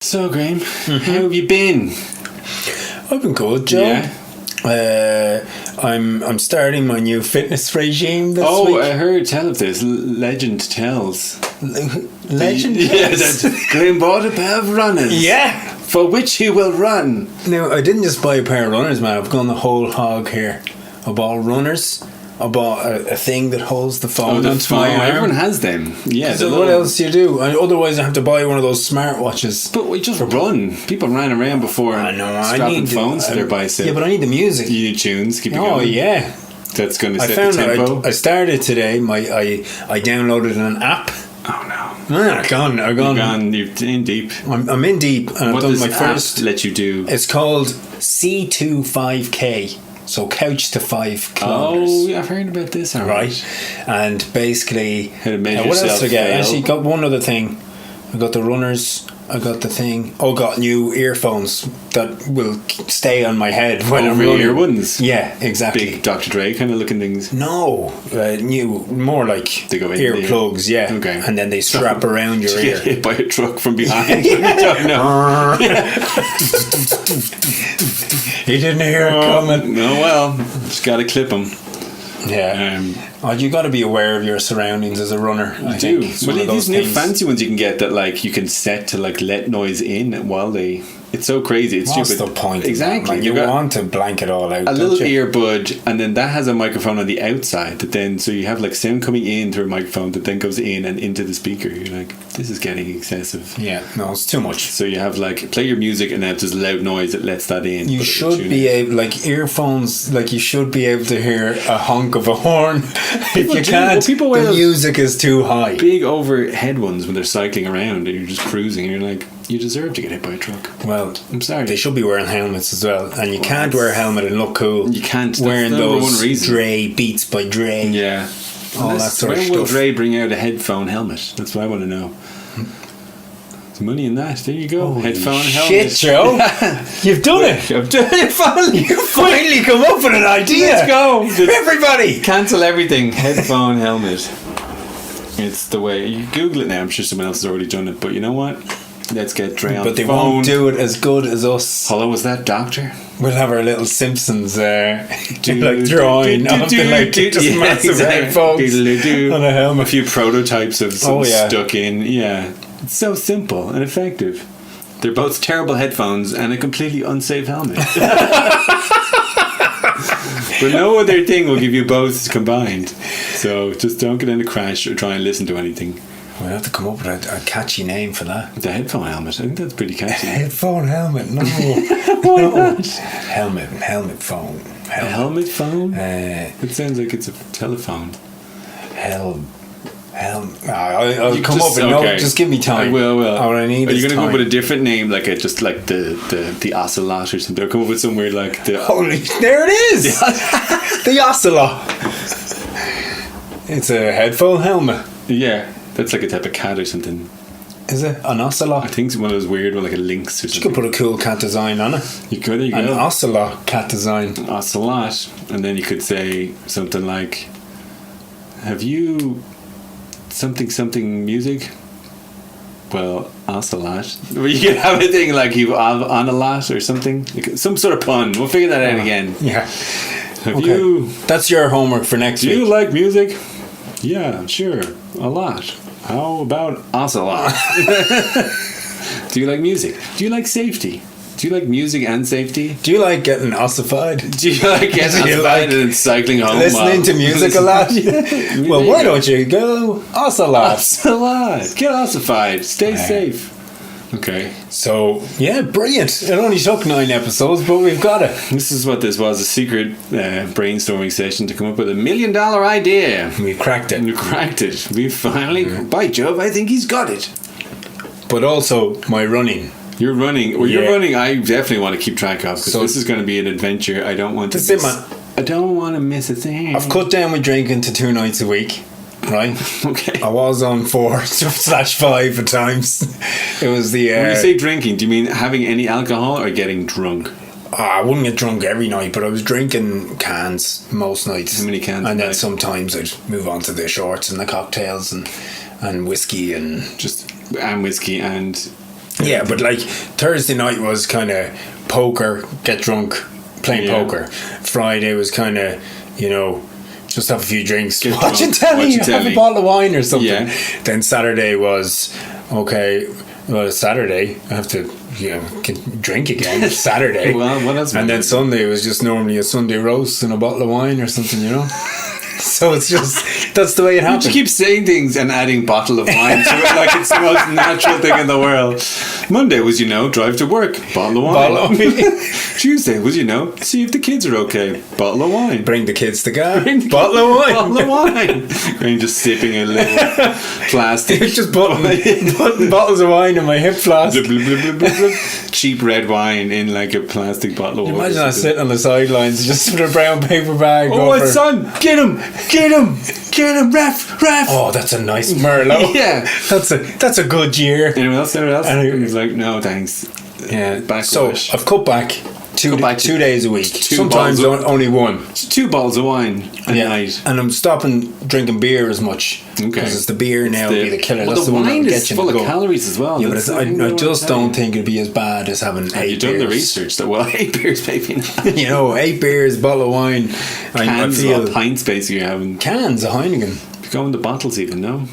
So, Graeme, how have you been? I've been good, Joe. Yeah. I'm starting my new fitness regime this week. I heard tell of this. Legend tells. Legend? Yeah, that Graeme bought a pair of runners. Yeah. For which he will run. Now, I didn't just buy a pair of runners, man. I've gone the whole hog here. I bought runners. I bought a thing that holds the phone onto my arm. Everyone has them. Yeah. So what else do you do? Otherwise, I have to buy one of those smartwatches. But we just run. People ran around before. I know. Strapping phones to their bicep. Yeah, but I need the music. You need tunes. Keep it going. Oh yeah. That's going to set the tempo. I started today. I downloaded an app. Oh no! I've gone. You're in deep. I'm in deep, and What I've done does my app first. let you do? It's called C25K. So couch to 5 kilometers. Oh, yeah, I've heard about this. Right, and basically, How to make what else yourself did I get? fail. I actually got one other thing. I got the runners. I got the thing. Got new earphones that will stay on my head when I'm running. Over-ear ones? Yeah, exactly. Big Dr. Dre kind of looking things. No, new, more like They go in earplugs, yeah. Okay. And then they strap around your You ear. get hit by a truck from behind. Don't know. You didn't hear it coming. No, well, just got to clip them. Yeah. You got to be aware of your surroundings as a runner. I Do. think. It's Well, one of these those new things. fancy ones you can get that like you can set to like let noise in while they. It's so crazy. It's What's stupid. the point? Exactly. You want to blank it all out. a little don't you? earbud, and then that has a microphone on the outside that then so you have like sound coming in through a microphone that then goes in and into the speaker. You're like, this is getting excessive. Yeah, no, it's too much. So you have like play your music and then there's loud noise that lets that in. You But should tune be in. able, like earphones, like you should be able to hear a honk of a horn. If you do. can't, Well, people wear the those music is too high. big overhead ones when they're cycling around and you're just cruising and you're like, you deserve to get hit by a truck. Well, I'm sorry. they should be wearing helmets as well, and you can't wear a helmet and look cool. You can't. That's wearing the number those one reason. Dre Beats by Dre. Yeah. All that sort of when will stuff. Dre bring out a headphone helmet? That's what I want to know. There's money in that. There you go. Holy headphone shit, helmet. Joe! You've done it. I've done it finally. You finally come up with an idea. Let's go. Everybody. Cancel everything. Headphone helmet. It's the way. You Google it now. I'm sure someone else has already done it. But you know what? Let's get Dre on But the they phone. won't do it as good as us. Hello, was that doctor? We'll have our little Simpsons like drawing of the like just massive headphones on a A helmet. few prototypes of some Oh, yeah. stuck in. Yeah. It's so simple and effective. They're both terrible headphones and a completely unsafe helmet. But no other thing will give you both combined. So just don't get in a crash or try and listen to anything. We'll have to come up with a catchy name for that. The headphone helmet, I think that's pretty catchy. Headphone helmet, no. Why not? Helmet phone. A helmet phone? Uh, It sounds like it's a telephone. I'll You come just- up with okay. just give me time. I will. All I need Are is you going to come time. up with a different name, like just like the ocelot or something? Or come up with somewhere like the Holy, there it is! The ocelot. It's a headphone helmet. yeah, that's like a type of cat or something. Is it an I ocelot? think it's one of those weird one, like a lynx or You something. could put a cool cat design on it. You could, there you An go. ocelot cat design. Ocelot, and then you could say something like, "Have you something music?" Well, ocelot. Well, you could have a thing like you on a lot or something, like some sort of pun. We'll figure that out again. Yeah. Have Okay. you? That's your homework for next Do you week. like music? Yeah, sure, a lot. How about ocelot? Do you like music? Do you like safety? Do you like music and safety? Do you like getting ossified? Do you like getting Do you outside like and cycling home? Listening to music a lot? Well, why you go. don't you go ocelot? Ocelot. Get ossified. Stay safe. Okay. So, yeah, brilliant. It only took 9 episodes, but we've got it. This is what this was, a secret brainstorming session to come up with $1 million idea. We cracked And it. we cracked it. We finally, by Jove, I think he's got it. But also, my running. You're running. Well, you're Yeah. running. I definitely want to keep track of because So- this is going to be an adventure. I don't want to That's it, miss. man. I don't want to miss a thing. I've cut down my drinking to 2 nights a week, right? Okay. I was on 4/5 at times. It was the... When you say drinking, do you mean having any alcohol or getting drunk? I wouldn't get drunk every night, but I was drinking cans most nights. How many cans a And then night? sometimes I'd move on to the shorts and the cocktails and whiskey and Just and whiskey and Yeah, but like Thursday night was kind of poker, get drunk, playing poker. Friday was kind of, just have a few drinks, watching telly, have a bottle of wine or something. Yeah. Then Saturday was, okay, well, it's Saturday, I have to, can drink again. It's Saturday. Well, what else? And then Sunday was just normally a Sunday roast and a bottle of wine or something, So it's just, that's the way it happens. You keep saying things and adding bottle of wine to it like it's the most natural thing in the world. Monday was, drive to work, bottle of wine. Bottle of wine. Tuesday was, see if the kids are okay, bottle of wine. Bring the kids to go. Bottle of wine. Bottle of wine. And just sipping a little plastic. Just putting bottles of wine in my hip flask. Cheap red wine in like a plastic bottle of water. Imagine I sitting on the sidelines just with a brown paper bag. Oh, son, get him, ref. Oh, that's a nice Merlot. Yeah, that's a good year. Anyone else? And he's like, no, thanks. Yeah, Backwash. So I've cut back 2 days a week. Sometimes only one. 2 bottles of wine a night. And I'm stopping drinking beer as much. Okay. Because it's the beer now will be the killer. Well, That's the one wine that'll is get you full to of go. calories as well. Yeah, but I just don't think it'd be as bad as having 8 beers. You've done the research that 8 beers maybe not. 8 beers, bottle of wine. Cans or pints basically you're having. Cans of Heineken. You're going to bottles even, no?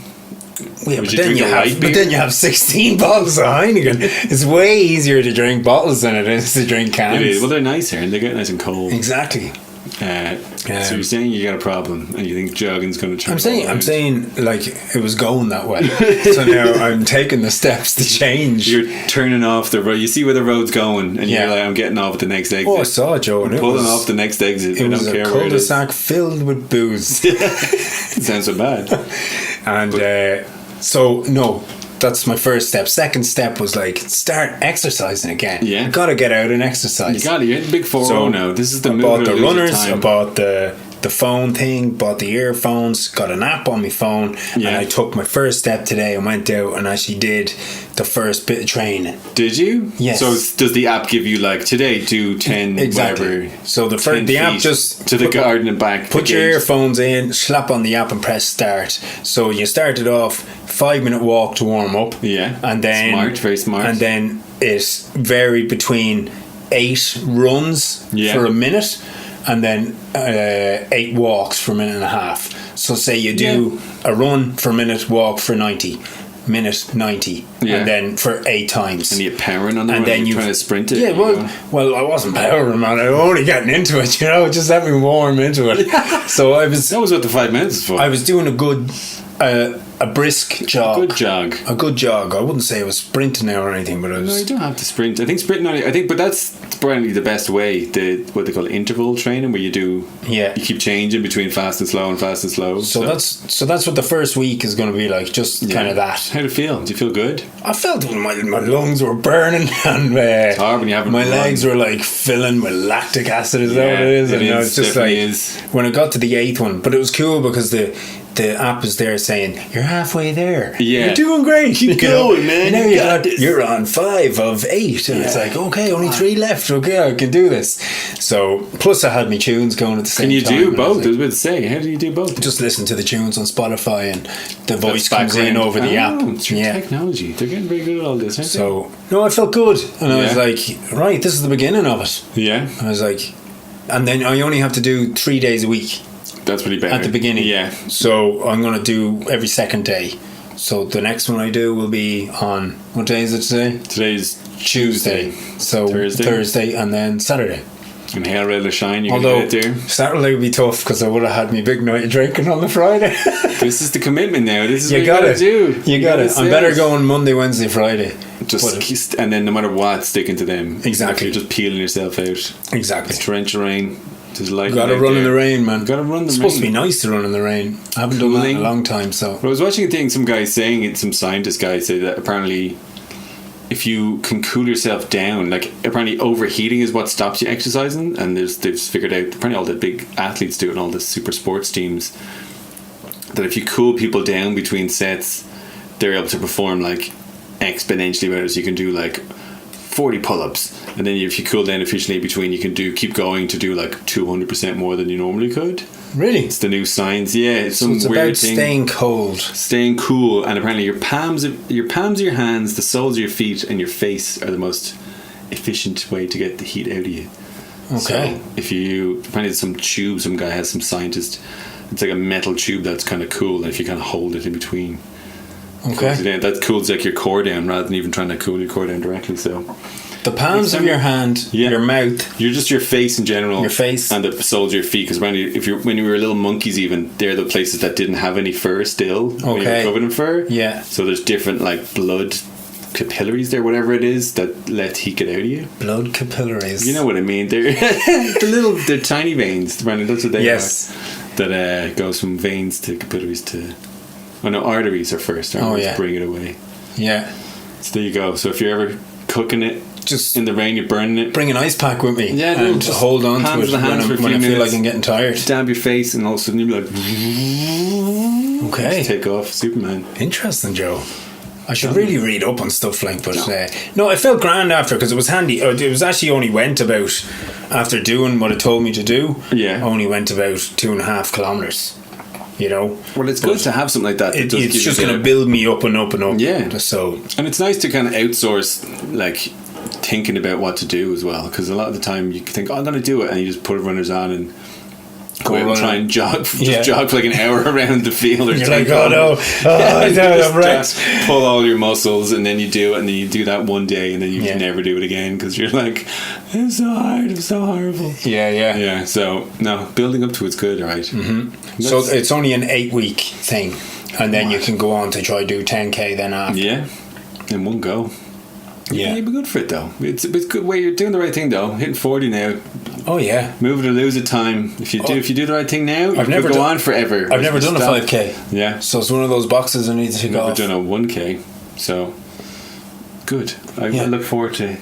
Yeah, but then you have 16 bottles of Heineken. It's way easier to drink bottles than it is to drink cans. It is. Well, they're nicer and they get nice and cold. Exactly. So you're saying you got a problem and you think jogging's going to turn. I'm saying like it was going that way. So now I'm taking the steps to change. You're turning off the road. You see where the road's going and you're like, I'm getting off at the next exit. Oh, I saw it, Joe. I'm pulling off the next exit. It was a cul-de-sac filled with booze. It sounds so bad. And so no, that's my first step. Second step was like start exercising again. Yeah, you gotta get out and exercise. You gotta. You're in the big 4-0 now. This is the I bought the runners. I bought the phone thing. Bought the earphones. Got an app on my phone. And I took my first step today and went out and actually did the first bit of training. Did you? Yes. So does the app give you like today do 10 exactly? Whatever, so the app just to the garden and back. Put your earphones in, slap on the app and press start. So you started off 5-minute walk to warm up. Yeah. And then very smart. And then it varied between 8 runs for a minute and then 8 walks for a minute and a half. So say you do a run for a minute, walk for 90. Minute 90 and then for 8 times and you're powering on the and then you're trying to sprint it. Well I wasn't powering, man. I was only getting into it, just let me warm into it. So that was what the 5 minutes is for. I was doing a good a brisk jog. A good jog. I wouldn't say I was sprinting now or anything, but I was. No, you don't have to sprint. I think sprinting. But that's probably the best way. What they call interval training, where you do. Yeah. You keep changing between fast and slow and fast and slow. So that's what the first week is going to be like. Just kind of that. How do you feel? Do you feel good? I felt my lungs were burning and it's hard when you haven't my legs were like filling with lactic acid. Is that what it is? And it's just like when I got to the 8th one, but it was cool because the app is there saying you're halfway there. Yeah, you're doing great. Keep going, man. Now you're on 5 of 8, and it's like okay, only 3 left. Okay, I can do this. So plus I had my tunes going at the same time. Can you do both? I was about to say, how do you do both? Just listen to the tunes on Spotify, and the voice comes in over the app. It's technology. They're getting very good at all this. So no, I felt good, and I was like, right, this is the beginning of it. Yeah, I was like, and then I only have to do 3 days a week. That's pretty bad. At the beginning. Yeah. So I'm going to do every second day. So the next one I do will be on, what day is it today? Today's Tuesday. So Thursday and then Saturday. And hail rail to shine. Although Saturday would be tough because I would have had me big night of drinking on the Friday. This is the commitment now. This is what you gotta do. You got it. I'm better going Monday, Wednesday, Friday. And then no matter what, sticking to them. Exactly. You're just peeling yourself out. Exactly. It's torrential rain. Gotta run in the rain, man. Gotta run in the rain. It's supposed to be nice to run in the rain. I haven't done that in a long time. So I was watching a thing, some guy saying it, some scientist guy say that apparently if you can cool yourself down, like apparently overheating is what stops you exercising, and they've figured out, apparently all the big athletes do it and all the super sports teams, that if you cool people down between sets, they're able to perform like exponentially better. So you can do like 40 pull-ups, and then if you cool down efficiently between, you can keep going to do like 200% more than you normally could. Really? It's the new science. Yeah, it's some it's weird about thing. staying cool, and apparently your palms of your hands, the soles of your feet, and your face are the most efficient way to get the heat out of you. Okay. So if you apparently some tube, some guy has some scientist. It's like a metal tube that's kind of cool, and if you kind of hold it in between, that cools like your core down rather than even trying to cool your core down directly. So the palms of your hand, your mouth, just your face in general, your face, and the soles of your feet. Because when you were little monkeys, even they're the places that didn't have any fur still. When you were covered in fur. Yeah. So there's different like blood capillaries there, whatever it is, that let heat get out of you. Blood capillaries. You know what I mean? They're they're tiny veins. Brandon, that's what they are. That goes from veins to capillaries to. Oh no, arteries are first. Bring it away. Yeah. So there you go. So if you're ever cooking it, just in the rain, you're burning it. Bring an ice pack with me. Yeah, and just hold on to it when I feel like I'm getting tired. Stab your face, and all of a sudden you'll be like, okay, just take off, Superman. Interesting, Joe. I should really read up on stuff like, but no, I felt grand after because it was handy. It was actually only went about after doing what it told me to do. Yeah, only went about 2.5 kilometers. You know, well, it's good to have something like that. It's just going to build me up and up and up. Yeah. So, and it's nice to kind of outsource, like thinking about what to do as well. Because a lot of the time you think, "Oh, I'm going to do it," and you just put runners on and go out and try and jog for like an hour around the field. Or you're like, "Oh no, I'm wrecked." Pull all your muscles, and then you do it, and then you do that one day, and then you can never do it again because you're like, "It's so hard, it's so horrible." Yeah. So no, building up to it's good, right? Mm-hmm. So it's only an 8-week thing, and then you can go on to try do 10k then after. Yeah, in one go. Yeah, you'd be good for it though. It's a good way. You're doing the right thing though. Hitting 40 now. Oh yeah. Move it or lose it time. If you do the right thing now, you could go on forever. I've never done a 5k. Yeah. So it's one of those boxes I need to go off. I've never done a 1k. So good. I look forward to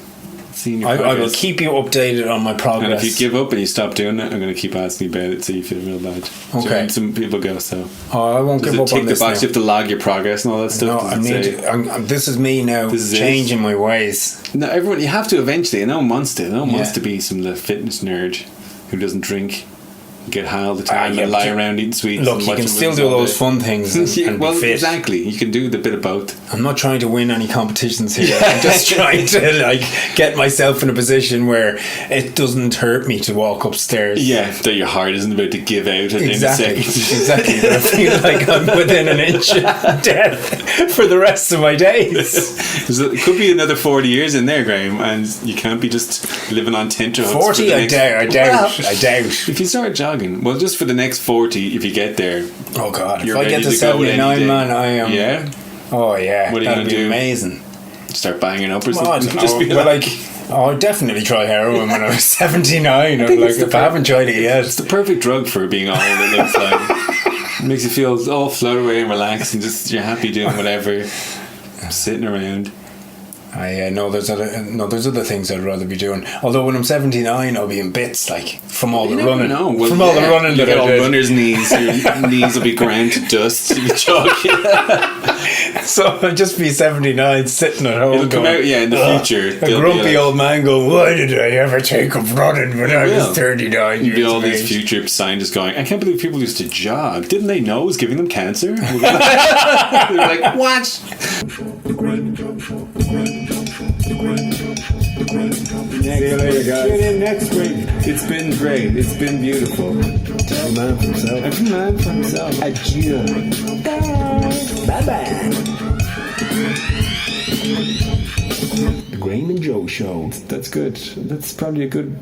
seeing your progress. I will keep you updated on my progress. And if you give up and you stop doing it, I'm going to keep asking you about it so you feel real bad. Okay. Some people go so. I won't give up on this now. You have to log your progress and all that stuff. No, this is me now. This is changing my ways. No, everyone. You have to eventually. No one wants to. No one wants to be some little fitness nerd who doesn't drink, get high all the time, and lie around eating sweets. Look, you can still do all those fun things and be fit. Exactly. You can do the bit of both. I'm not trying to win any competitions here. I'm just trying to get myself in a position where it doesn't hurt me to walk upstairs. Yeah, that your heart isn't about to give out at the end of seconds. Exactly. But I feel like I'm within an inch of death for the rest of my days. It could be another 40 years in there, Graeme, and you can't be just living on tenterhooks. 40? I doubt. If you start jogging, well, just for the next 40, if you get there. Oh God! If I get to 79, man, I am. Yeah. Oh yeah. What are you going to do? Amazing. Start banging up or something? I'd definitely try heroin when I was 79. If I haven't tried it yet. It's the perfect drug for being old. It looks like it makes you feel all float away and relax, and just you're happy doing whatever, sitting around. There's other things I'd rather be doing. Although when I'm 79, I'll be in bits, from all the running. All the running that I did. All runner's knees. Your knees will be ground to dust. You'll be jogging. So I'll just be 79, sitting at home. It'll come out, in the future. A grumpy old man going, "Why did I ever take up running when I was 39 years all old?" These future scientists going, "I can't believe people used to jog. Didn't they know it was giving them cancer?" They're like, "What?" See you later, guys. Tune in next week. It's been great. It's been beautiful. Every man for himself. Every man for himself. Adieu. Bye-bye. The Graeme and Joe Show. That's good. That's probably a good